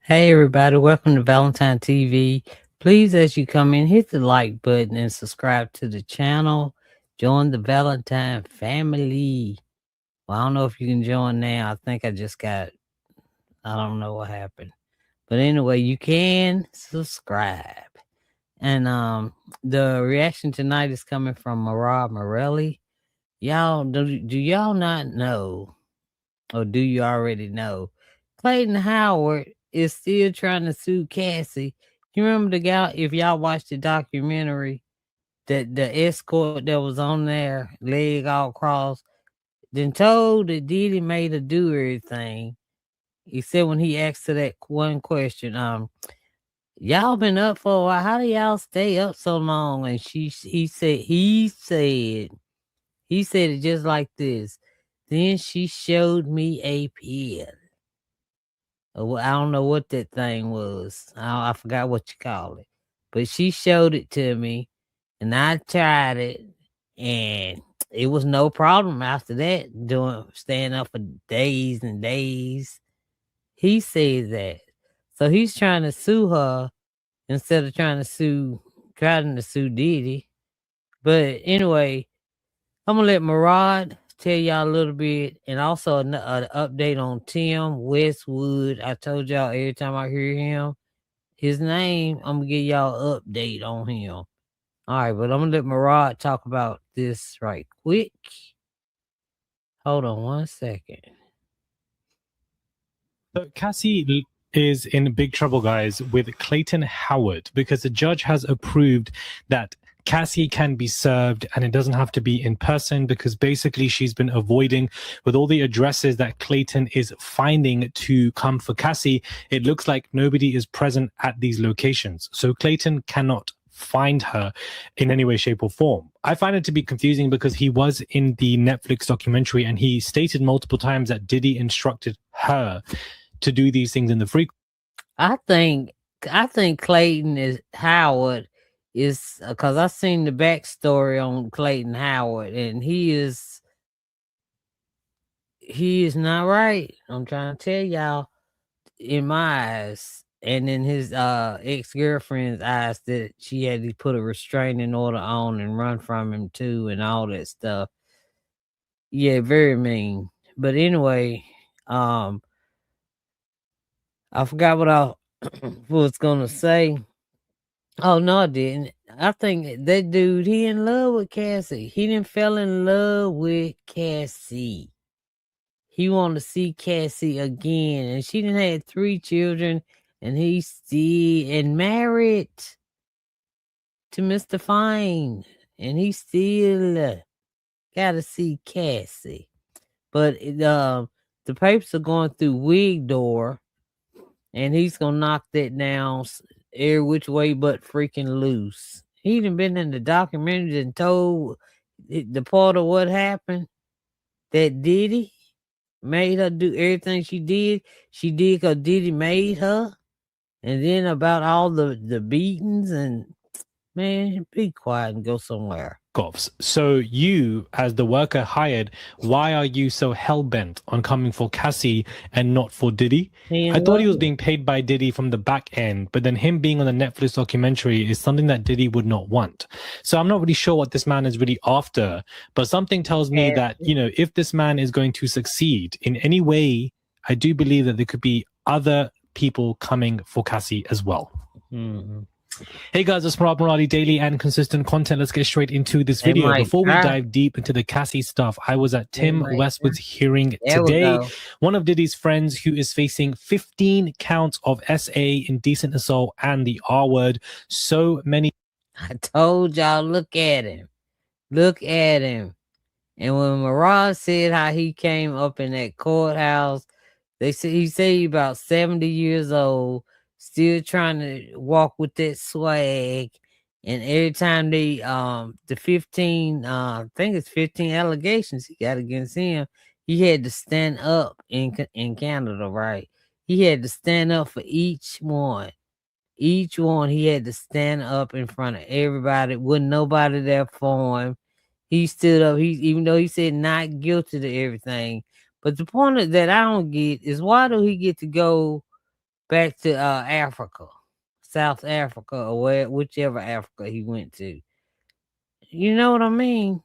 Hey everybody, welcome to Valentine TV. Please, as you come in, hit the like button and subscribe to the channel. Join the Valentine family. Well, I don't know if you can join now. I think I don't know what happened. But anyway, you can subscribe. And the reaction tonight is coming from MERALI. Y'all, do y'all not know, or do you already know, Clayton Howard is still trying to sue Cassie. You remember the guy, if y'all watched the documentary, that the escort that was on there, leg all crossed, then told that Diddy made her do everything. He said when he asked her that one question, y'all been up for a while. How do y'all stay up so long? And he said it just like this. Then she showed me a pill. I don't know what that thing was. I forgot what you call it. But she showed it to me, and I tried it, and it was no problem after that, staying up for days and days. He said that. So he's trying to sue her instead of trying to sue Diddy. But anyway, I'm gonna let MURAD tell y'all a little bit, and also an update on Tim Westwood. I told y'all every time I hear his name, I'm gonna give y'all an update on him. All right, but I'm gonna let MURAD talk about this right quick. Hold on one second. So Cassie is in big trouble, guys, with Clayton Howard because the judge has approved that Cassie can be served and it doesn't have to be in person because basically she's been avoiding with all the addresses that Clayton is finding to come for Cassie. It looks like nobody is present at these locations. So Clayton cannot find her in any way, shape, or form. I find it to be confusing because he was in the Netflix documentary and he stated multiple times that Diddy instructed her to do these things in the freak. I think Clayton Howard is because I seen the backstory on Clayton Howard, and he is not right. I'm trying to tell y'all, in my eyes, and in his ex-girlfriend's eyes, that she had to put a restraining order on and run from him too, and all that stuff. Yeah, very mean. But anyway, I forgot what I was gonna say. Oh no, I didn't. I think that dude, he in love with Cassie. He didn't fell in love with Cassie. He wanted to see Cassie again, and she didn't had 3 children, and he's still and married to Mr. Fine, and he still gotta see Cassie. But the papers are going through Wig Door, and he's gonna knock that down every which way but freaking loose. He done been in the documentary and told the part of what happened, that Diddy made her do everything she did. She did because Diddy made her. And then about all the beatings, and man, be quiet and go somewhere. So you, as the worker hired, why are you so hell-bent on coming for Cassie and not for Diddy? I thought he was being paid by Diddy from the back end, but then him being on the Netflix documentary is something that Diddy would not want. So I'm not really sure what this man is really after, but something tells me that, you know, if this man is going to succeed in any way, I do believe that there could be other people coming for Cassie as well. Mm-hmm. Hey guys, it's MERALI daily and consistent content. Let's get straight into this video. Before we dive deep into the Cassie stuff, I was at Tim Westwood's hearing today. One of Diddy's friends who is facing 15 counts of SA, indecent assault, and the R word. So many. I told y'all, look at him. Look at him. And when MURAD said how he came up in that courthouse, he said he about 70 years old, still trying to walk with that swag. And every time they the 15 I think it's 15 allegations he got against him, he had to stand up in Canada, right? He had to stand up for each one. Each one he had to stand up in front of everybody. Wasn't nobody there for him. He stood up. Even though he said not guilty to everything. But the point that I don't get is, why do he get to go back to Africa, South Africa, or whichever Africa he went to. You know what I mean?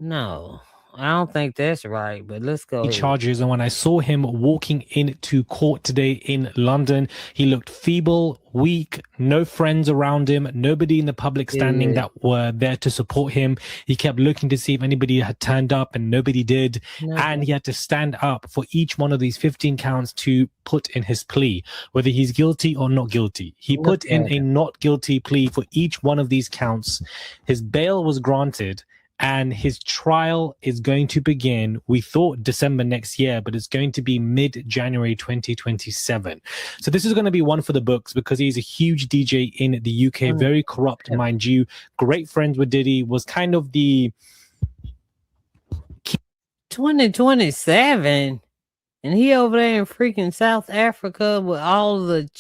No, I don't think that's right, but let's go ahead. Charges, and when I saw him walking into court today in London, he looked feeble, weak, no friends around him, nobody in the public standing that were there to support him. He kept looking to see if anybody had turned up, and nobody did. And he had to stand up for each one of these 15 counts to put in his plea, whether he's guilty or not guilty. He put in a not guilty plea for each one of these counts. His bail was granted, and his trial is going to begin, we thought December next year, but it's going to be mid-January 2027. So this is going to be one for the books, because he's a huge DJ in the UK, very corrupt, mind you, great friends with Diddy, was kind of the... 2027, and he over there in freaking South Africa with all the...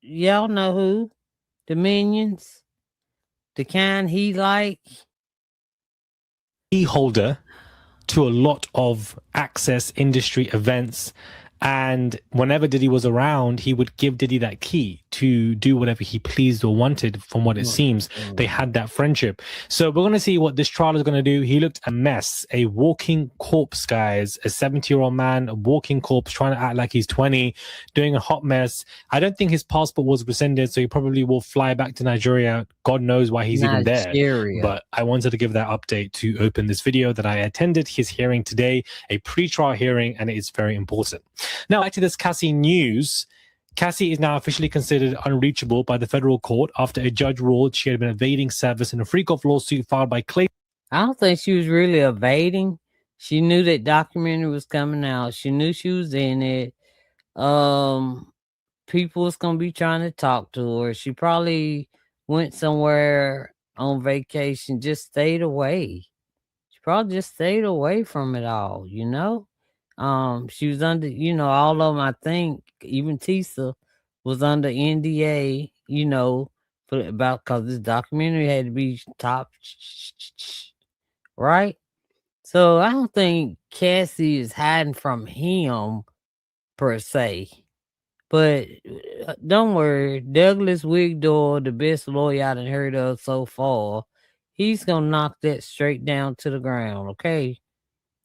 Y'all know who? The minions. The kind he like. Key holder to a lot of access industry events, and whenever Diddy was around, he would give Diddy that key to do whatever he pleased or wanted. From what it seems, they had that friendship. So we're going to see what this trial is going to do. He looked a mess, a walking corpse, guys. A 70-year-old man, a walking corpse, trying to act like he's 20, doing a hot mess. I don't think his passport was rescinded, so he probably will fly back to Nigeria. God knows why he's even there. But I wanted to give that update to open this video that I attended his hearing today, a pre-trial hearing, and it is very important. Now, back to this Cassie news. Cassie is now officially considered unreachable by the federal court after a judge ruled she had been evading service in a freak-off lawsuit filed by Clayton. I don't think she was really evading. She knew that documentary was coming out. She knew she was in it. People was going to be trying to talk to her. She probably went somewhere on vacation, just stayed away. She probably just stayed away from it all, you know? She was under, you know, all of them, I think, even Tisa was under NDA, you know, because this documentary had to be top, right? So I don't think Cassie is hiding from him, per se. But don't worry, Douglas Wigdor, the best lawyer I done heard of so far, he's going to knock that straight down to the ground, okay?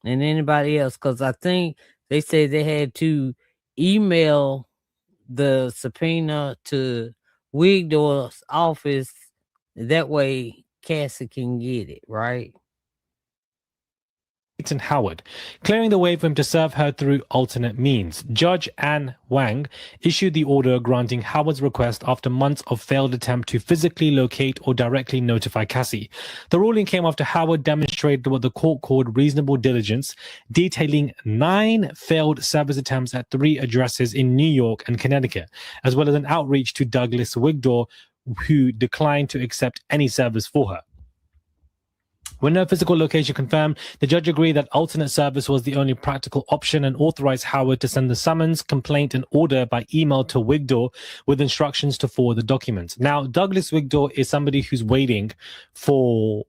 And anybody else, because I think they said they had to email the subpoena to Wigdor's office. That way Cassie can get it, right? Clayton Howard, clearing the way for him to serve her through alternate means. Judge Anne Wang issued the order granting Howard's request after months of failed attempt to physically locate or directly notify Cassie. The ruling came after Howard demonstrated what the court called reasonable diligence, detailing 9 failed service attempts at 3 addresses in New York and Connecticut, as well as an outreach to Douglas Wigdor, who declined to accept any service for her. When no physical location confirmed, the judge agreed that alternate service was the only practical option and authorized Howard to send the summons, complaint, and order by email to Wigdor with instructions to forward the documents. Now, Douglas Wigdor is somebody who's waiting for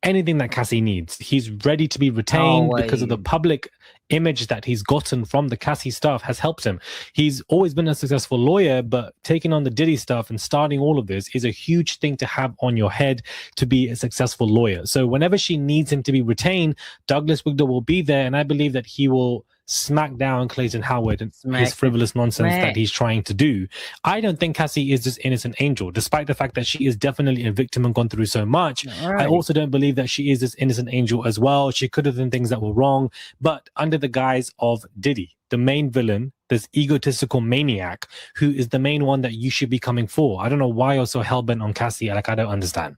anything that Cassie needs. He's ready to be retained because of the public image that he's gotten from the Cassie stuff has helped him. He's always been a successful lawyer, but taking on the Diddy stuff and starting all of this is a huge thing to have on your head to be a successful lawyer. So whenever she needs him to be retained, Douglas Wigdor will be there, and I believe that he will smack down Clayton Howard and his frivolous nonsense that he's trying to do. I don't think Cassie is this innocent angel, despite the fact that she is definitely a victim and gone through so much. I also don't believe that she is this innocent angel as well. She could have done things that were wrong, but under the guise of Diddy, the main villain, this egotistical maniac who is the main one that you should be coming for. I don't know why you're so hell-bent on Cassie. Like, I don't understand.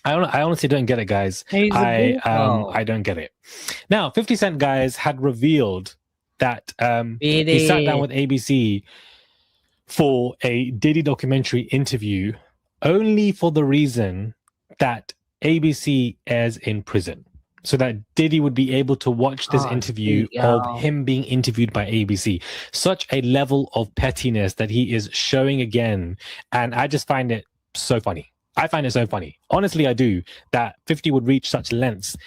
I honestly don't get it, guys. I don't get it. Now, 50 Cent, guys, had revealed that he sat down with ABC for a Diddy documentary interview only for the reason that ABC airs in prison, so that Diddy would be able to watch this interview of him being interviewed by ABC. Such a level of pettiness that he is showing again, and I just find it so funny. I find it so funny. Honestly, I do, that 50 would reach such lengths.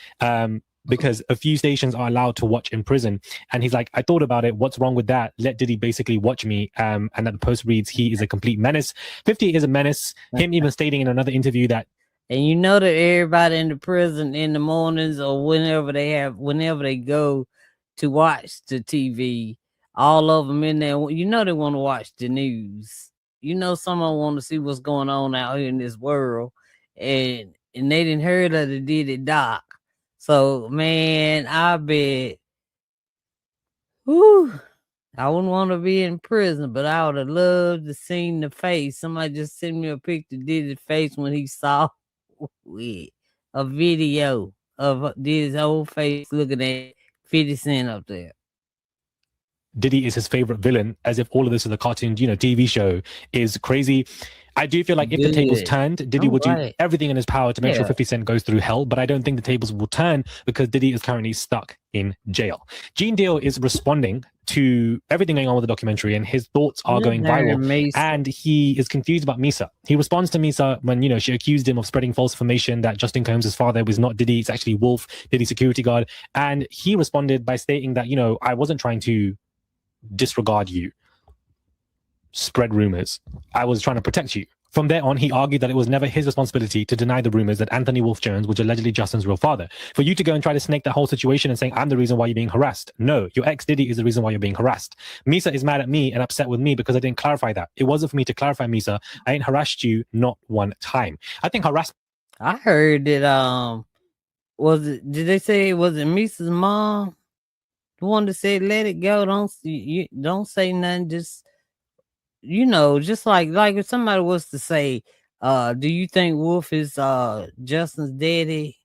because a few stations are allowed to watch in prison. And he's like, I thought about it. What's wrong with that? Let Diddy basically watch me. And that the post reads, he is a complete menace. 50 is a menace. Him even stating in another interview that. And you know that everybody in the prison in the mornings or whenever they go to watch the TV, all of them in there, you know they want to watch the news. You know someone want to see what's going on out here in this world. And they didn't heard of the Diddy doc. So, man, I bet, whew, I wouldn't want to be in prison, but I would have loved to see the face. Somebody just sent me a picture of Diddy's face when he saw a video of Diddy's whole face looking at 50 Cent up there. Diddy is his favorite villain, as if all of this is a cartoon, TV show, is crazy. I do feel like if the tables turned, Diddy would do everything in his power to make sure 50 Cent goes through hell, but I don't think the tables will turn because Diddy is currently stuck in jail. Gene Deal is responding to everything going on with the documentary, and his thoughts are going viral, and he is confused about Misa. He responds to Misa when, she accused him of spreading false information that Justin Combs' father was not Diddy, it's actually Wolf, Diddy's security guard, and he responded by stating that, I wasn't trying to disregard you, spread rumors. I was trying to protect you. From there on, he argued that it was never his responsibility to deny the rumors that Anthony Wolf Jones was allegedly Justin's real father. For you to go and try to snake that whole situation and saying, I'm the reason why you're being harassed. No, your ex Diddy is the reason why you're being harassed. Misa is mad at me and upset with me because I didn't clarify that. It wasn't for me to clarify, Misa. I ain't harassed you not one time. I think harassment. I heard that, did they say, was it Misa's mom? The one that said, let it go. Don't say nothing. Just, just like if somebody was to say, do you think Wolf is Justin's daddy?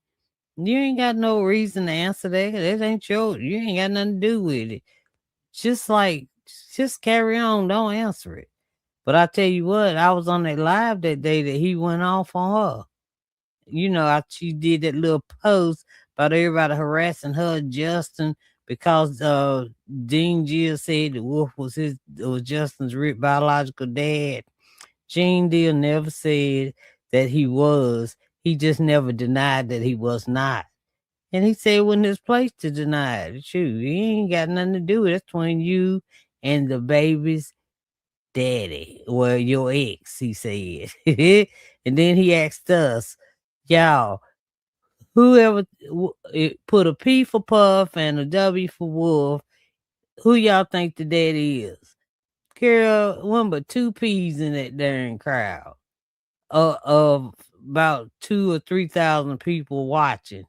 You ain't got no reason to answer that. That ain't you ain't got nothing to do with it. Just carry on. Don't answer it. But I tell you what, I was on that live that day that he went off on her. She did that little post about everybody harassing her, Justin, because Dean Gill said that Wolf was Justin's biological dad. Gene Deal never said that he was. He just never denied that he was not. And he said it wasn't his place to deny it. Shoot, he ain't got nothing to do with it. That's between you and the baby's daddy. Well, your ex, he said. And then he asked us, y'all, whoever put a P for Puff and a W for Wolf, who y'all think the daddy is? Girl, one but 2 P's in that darn crowd of about 2,000 or 3,000 people watching.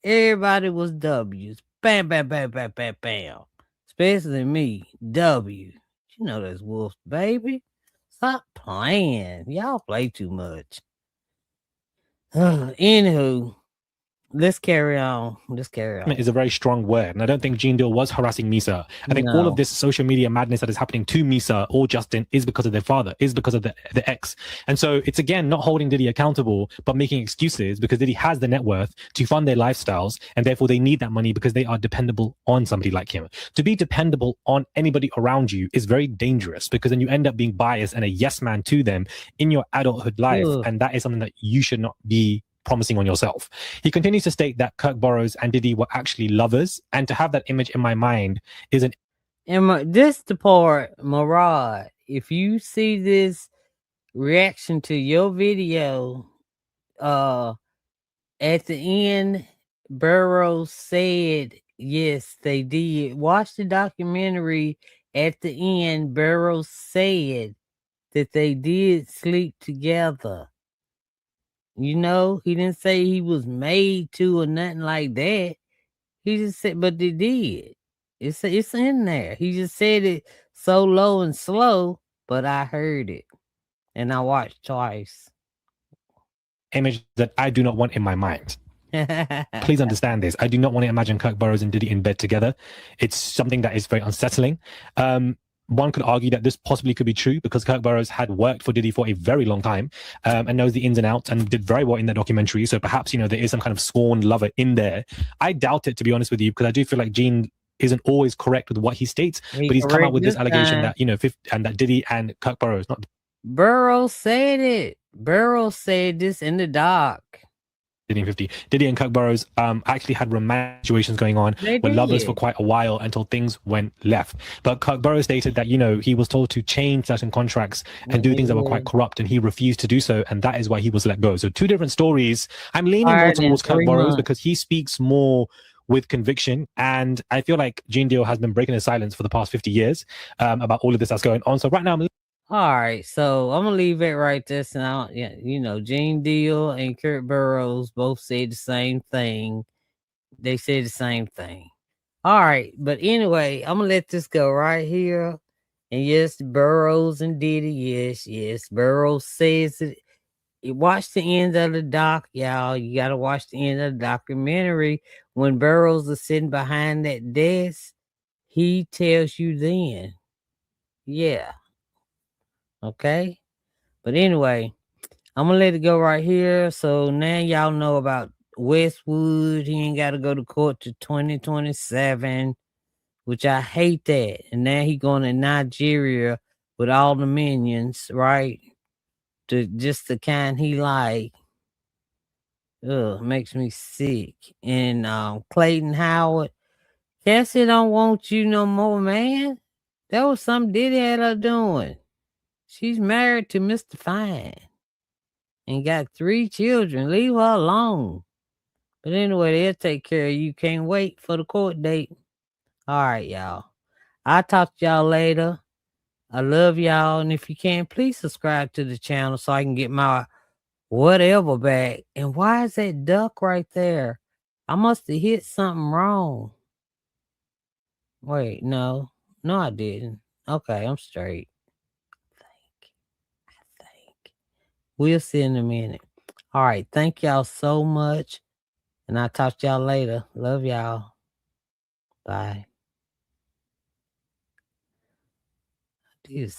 Everybody was W's. Bam, bam, bam, bam, bam, bam. Especially me, W. That's Wolf's baby. Stop playing. Y'all play too much. Anywho, let's carry on. Is a very strong word, and I don't think Gene Deal was harassing Misa. I think all of this social media madness that is happening to Misa or Justin is because of their father, is because of the ex. And so it's again not holding Diddy accountable, but making excuses because Diddy has the net worth to fund their lifestyles, and therefore they need that money because they are dependable on somebody like him. To be dependable on anybody around you is very dangerous because then you end up being biased and a yes man to them in your adulthood life, and that is something that you should not be promising on yourself. He continues to state that Kirk Burrows and Diddy were actually lovers, and to have that image in my mind is an... And this the part, MURAD, if you see this reaction to your video, at the end, Burrows said, yes, they did. Watch the documentary. At the end, Burrows said that they did sleep together. He didn't say he was made to or nothing like that. He just said, but they did. It's in there. He just said it so low and slow, but I heard it. And I watched twice. Image that I do not want in my mind. Please understand this. I do not want to imagine Kirk Burrows and Diddy in bed together. It's something that is very unsettling. One could argue that this possibly could be true because Kirk Burrows had worked for Diddy for a very long time and knows the ins and outs and did very well in that documentary. So perhaps, there is some kind of sworn lover in there. I doubt it, to be honest with you, because I do feel like Gene isn't always correct with what he states, but he's come out with this allegation that, and that Diddy and Kirk Burrows, not... Burrows said it. Burrows said this in the doc. Diddy and 50. Diddy and Kirk Burrows actually had romantic situations going on, They were lovers for did. quite a while until things went left. But Kirk Burrows stated that, he was told to change certain contracts and do things that were quite corrupt, and he refused to do so, and that is why he was let go. So two different stories. I'm leaning more Fired in towards Kirk 3 Burrows months. because he speaks more with conviction, and I feel like Gene Deal has been breaking his silence for the past 50 years about all of this that's going on. So right now, All right, so I'm gonna leave it right there. Now, yeah, Gene Deal and Kurt Burrows both said the same thing. They said the same thing. All right, but anyway, I'm gonna let this go right here. And yes, Burrows and Diddy, yes. Burrows says it. You watch the end of the doc, y'all. You gotta watch the end of the documentary. When Burrows is sitting behind that desk, he tells you then. Yeah. Okay. But anyway, I'm gonna let it go right here. So now y'all know about Westwood. He ain't gotta go to court to 2027, which I hate that. And now he going to Nigeria with all the minions, right? Just the kind he like. Ugh, makes me sick. And Clayton Howard, Cassie don't want you no more, man. That was something Diddy had her doing. She's married to Mr. Fine and got 3 children. Leave her alone. But anyway, they'll take care of you. Can't wait for the court date. All right, y'all. I'll talk to y'all later. I love y'all. And if you can, please subscribe to the channel so I can get my whatever back. And why is that duck right there? I must have hit something wrong. Wait, no. No, I didn't. Okay, I'm straight. I think. We'll see in a minute. All right. Thank y'all so much. And I'll talk to y'all later. Love y'all. Bye. This